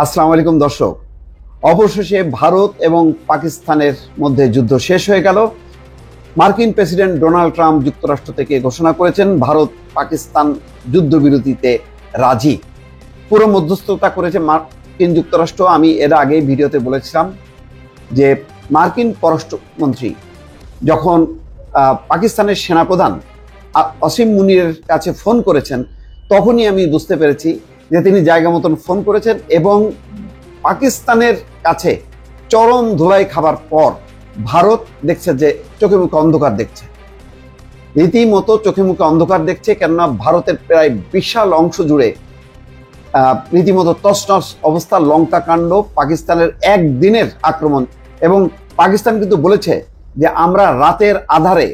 আসসালামু আলাইকুম দর্শক। অবশেষে ভারত এবং পাকিস্তানের মধ্যে যুদ্ধ শেষ হয়ে গেল। মার্কিন প্রেসিডেন্ট ডোনাল্ড ট্রাম্প যুক্তরাষ্ট্র থেকে ঘোষণা করেছেন ভারত পাকিস্তান যুদ্ধবিরতিতে রাজি। পুরো মধ্যস্থতা করেছে মার্কিন যুক্তরাষ্ট্র। আমি এর আগে ভিডিওতে বলেছিলাম যে মার্কিন পররাষ্ট্রমন্ত্রী যখন পাকিস্তানের সেনাপ্রধান আসিম মুনিরের কাছে ফোন করেছেন, তখনই আমি বুঝতে পেরেছি যে তিনি জায়গা মতন ফোন করেছেন এবং পাকিস্তানের কাছে চরম ধুলাই খাবার পর ভারত দেখছে যে চোখে মুখে অন্ধকার দেখছে, রীতিমতো চোখে মুখে অন্ধকার দেখছে। কেননা ভারতের প্রায় বিশাল অংশ জুড়ে রীতিমতো তছনছ অবস্থা, লঙ্কা কাণ্ড, পাকিস্তানের একদিনের আক্রমণ। এবং পাকিস্তান কিন্তু বলেছে যে আমরা রাতের আধারে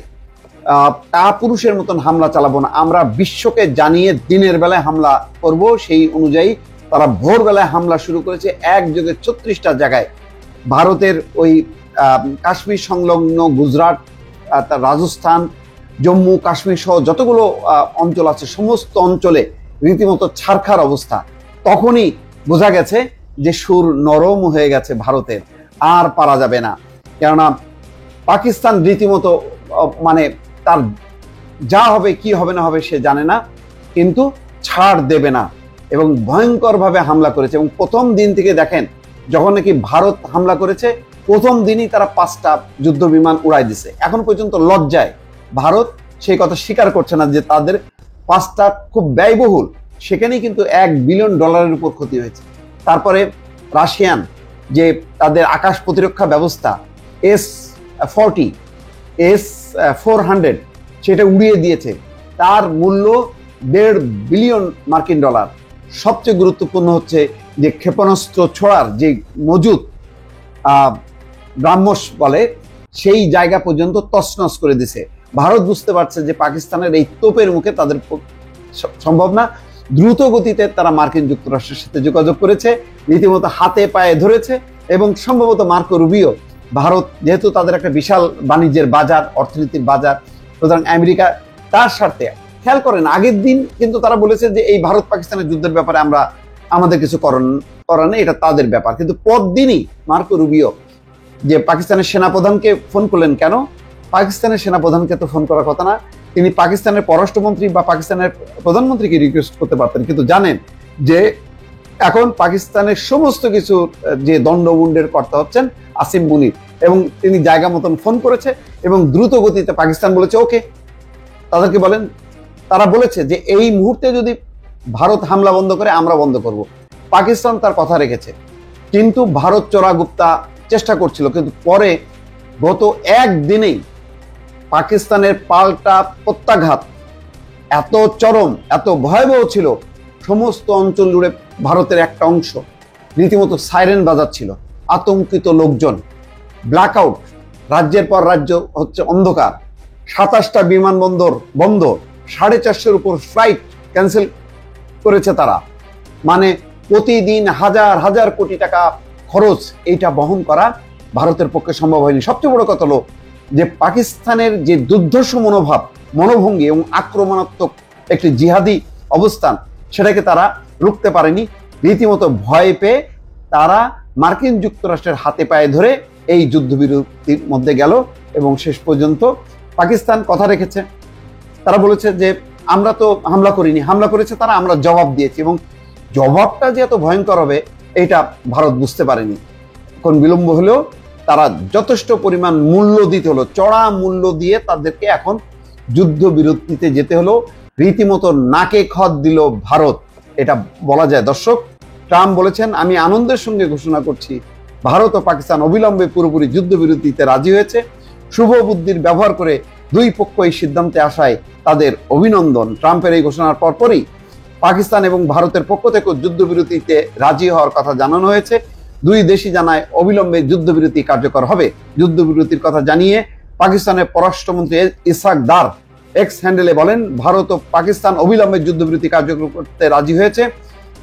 কাপুরুষের মতন হামলা চালাবো না, আমরা বিশ্বকে জানিয়ে দিনের বেলায় হামলা করব। সেই অনুযায়ী তারা ভোরবেলায় হামলা শুরু করেছে একযোগে 36টা জায়গায়। ভারতের ওই কাশ্মীর সংলগ্ন গুজরাট, রাজস্থান, জম্মু কাশ্মীর সহ যতগুলো অঞ্চল আছে সমস্ত অঞ্চলে রীতিমতো ছারখার অবস্থা। তখনই বোঝা গেছে যে সুর নরম হয়ে গেছে ভারতের, আর পারা যাবে না। কেননা পাকিস্তান রীতিমতো মানে তার যা হবে কি হবে না হবে সে জানে না, কিন্তু ছাড় দেবে না এবং ভয়ঙ্করভাবে হামলা করেছে। এবং প্রথম দিন থেকে দেখেন, যখন নাকি ভারত হামলা করেছে প্রথম দিনই তারা 5টা যুদ্ধ বিমান উড়াই দিছে। এখন পর্যন্ত লজ্জায় ভারত সেই কথা স্বীকার করছে না যে তাদের 5টা খুব ব্যয়বহুল, সেখানেই কিন্তু $1 বিলিয়ন উপর ক্ষতি হয়েছে। তারপরে রাশিয়ান যে তাদের আকাশ প্রতিরক্ষা ব্যবস্থা S-40 S-400 সেটা উড়িয়ে দিয়েছে, তার মূল্য $1.5 বিলিয়ন। সবচেয়ে গুরুত্বপূর্ণ হচ্ছে যে ক্ষেপণাস্ত্র ছোড়ার যে মজুদ ব্রাহ্মস বলে, সেই জায়গা পর্যন্ত তছনছ করে দিছে। ভারত বুঝতে পারছে যে পাকিস্তানের এই তোপের মুখে তাদের সম্ভব না। দ্রুত গতিতে তারা মার্কিন যুক্তরাষ্ট্রের সাথে যোগাযোগ করেছে, রীতিমতো হাতে পায়ে ধরেছে। এবং সম্ভবত মার্কো রুবিও, ভারত যেহেতু তাদের একটা বিশাল বাণিজ্যের বাজার, অর্থনীতির বাজার, সুতরাং আমেরিকা তার স্বার্থে খেয়াল করেন। আগের দিন কিন্তু তারা বলেছে যে এই ভারত পাকিস্তানের যুদ্ধের ব্যাপারে আমাদের কিছু করার নেই, এটা তাদের ব্যাপার। কিন্তু পরদিনই মার্কো রুবিও যে পাকিস্তানের সেনাপ্রধানকে ফোন করলেন। কেন? পাকিস্তানের সেনাপ্রধানকে তো ফোন করার কথা না, তিনি পাকিস্তানের পররাষ্ট্রমন্ত্রী বা পাকিস্তানের প্রধানমন্ত্রীকে রিকোয়েস্ট করতে পারতেন। কিন্তু জানেন যে এখন পাকিস্তানের সমস্ত কিছু যে দণ্ডমুণ্ডের কর্তা হচ্ছেন আসিম মুনির, এবং তিনি জায়গা মতন ফোন করেছে এবং দ্রুত গতিতে পাকিস্তান বলেছে ওকে। তাদেরকে বলেন, তারা বলেছে যে এই মুহূর্তে যদি ভারত হামলা বন্ধ করে আমরা বন্ধ করব। পাকিস্তান তার কথা রেখেছে, কিন্তু ভারত চোরাগুপ্তা চেষ্টা করছিল। কিন্তু পরে গত একদিনেই পাকিস্তানের পাল্টা প্রত্যাঘাত এত চরম, এত ভয়াবহ ছিল, সমস্ত অঞ্চল জুড়ে ভারতের একটা অংশ রীতিমতো সাইরেন বাজাচ্ছিল, আতঙ্কিত লোকজন, ব্ল্যাকআউট, রাজ্যের পর রাজ্য হচ্ছে অন্ধকার, 27টা বিমানবন্দর বন্ধ, 450-এর উপর ফ্লাইট ক্যান্সেল করেছে তারা। মানে প্রতিদিন হাজার হাজার কোটি টাকা খরচ, এইটা বহন করা ভারতের পক্ষে সম্ভব হয়নি। সবচেয়ে বড় কথা হলো যে পাকিস্তানের যে দুর্ধর্ষ মনোভঙ্গি এবং আক্রমণাত্মক একটি জিহাদি অবস্থান, সেটাকে তারা রুখতে পারেনি। রীতিমতো ভয় পেয়ে তারা মার্কিন যুক্তরাষ্ট্রের হাতে পায়ে ধরে এই যুদ্ধবিরতির মধ্যে গেল এবং শেষ পর্যন্ত পাকিস্তান কথা রেখেছে। তারা বলেছে যে আমরা তো হামলা করিনি, হামলা করেছে তারা, আমরা জবাব দিয়েছি। এবং জবাবটা যে এত ভয়ঙ্কর হবে এটা ভারত বুঝতে পারেনি। এখন বিলম্ব হলেও তারা যথেষ্ট পরিমাণ মূল্য দিতে হলো, চড়া মূল্য দিয়ে তাদেরকে এখন যুদ্ধবিরতিতে যেতে হলো। রীতিমতো নাকে খত দিল ভারত, এটা বলা যায়। দর্শক, ট্রাম্প বলেছেন আমি আনন্দের সঙ্গে ঘোষণা করছি ভারত ও পাকিস্তান অবিলম্বে পুরোপুরি যুদ্ধবিরতিতে রাজি হয়েছে। শুভ বুদ্ধির ব্যবহার করে দুই পক্ষ এই সিদ্ধান্তে আসায় তাদের অভিনন্দন। ট্রাম্পের এই ঘোষণার পরপরই পাকিস্তান এবং ভারতের পক্ষ থেকে যুদ্ধবিরতিতে রাজি হওয়ার কথা জানানো হয়েছে। দুই দেশই জানায় অবিলম্বে যুদ্ধবিরতি কার্যকর হবে। যুদ্ধবিরতির কথা জানিয়ে পাকিস্তানের পররাষ্ট্রমন্ত্রী ইসহাক দার এক্স হ্যান্ডেলে বলেন, ভারত ও পাকিস্তান অবিলম্বে যুদ্ধবিরতি কার্যকর করতে রাজি হয়েছে।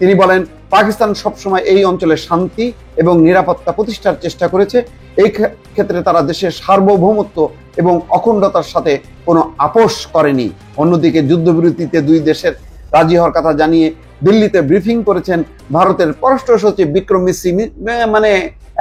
তিনি বলেন, পাকিস্তান সবসময় এই অঞ্চলে শান্তি এবং নিরাপত্তা প্রতিষ্ঠার চেষ্টা করেছে। এই ক্ষেত্রে তারা দেশের সার্বভৌমত্ব এবং অখণ্ডতার সাথে কোনো আপোষ করেনি। অন্যদিকে যুদ্ধবিরতিতে দুই দেশের রাজি হওয়ার কথা জানিয়ে দিল্লিতে ব্রিফিং করেছেন ভারতের পররাষ্ট্র সচিব বিক্রম মিশ্রি। মানে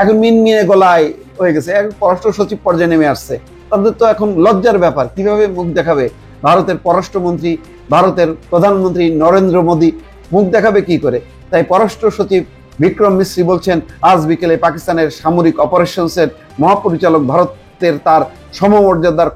এখন মিনমিনে গলায় হয়ে গেছে, এখন পররাষ্ট্র সচিব পর্যায়ে নেমে আসছে। তাদের তো এখন লজ্জার ব্যাপার, কিভাবে মুখ দেখাবে ভারতের পররাষ্ট্রমন্ত্রী, ভারতের প্রধানমন্ত্রী নরেন্দ্র মোদী মুখ দেখাবে কি করে? তাই পররাষ্ট্র সচিব বিক্রম মিশ্রি বলছেন, আজ বিকেলে পাকিস্তানের সামরিক অপারেশনসের মহাপরিচালক ভারতের তার সমমর্যাদার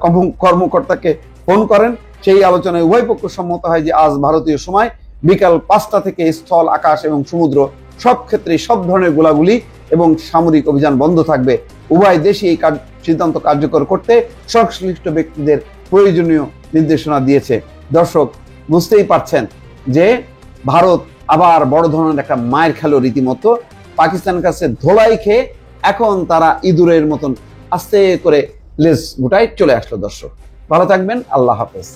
কর্মকর্তাকে ফোন করেন। সেই আলোচনায় উভয় পক্ষ সম্মত হয় যে আজ ভারতীয় সময় বিকাল 5টা থেকে স্থল, আকাশ এবং সমুদ্র সব ক্ষেত্রে সব ধরনের গোলাগুলি এবং সামরিক অভিযান বন্ধ থাকবে। উভয় দেশই এই সিদ্ধান্ত কার্যকর করতে সংশ্লিষ্ট ব্যক্তিদের প্রয়োজনীয় নির্দেশনা দিয়েছে। দর্শক, বুঝতেই পারছেন যে ভারত আবার বড় ধরনের একটা মায়ের খেলো রীতিমতো পাকিস্তানের কাছে ধোলাই খেয়ে এখন তারা ইঁদুরের মতন আস্তে করে লেজ গুটায় চলে আসলো। দর্শক, ভালো থাকবেন, আল্লাহ হাফেজ।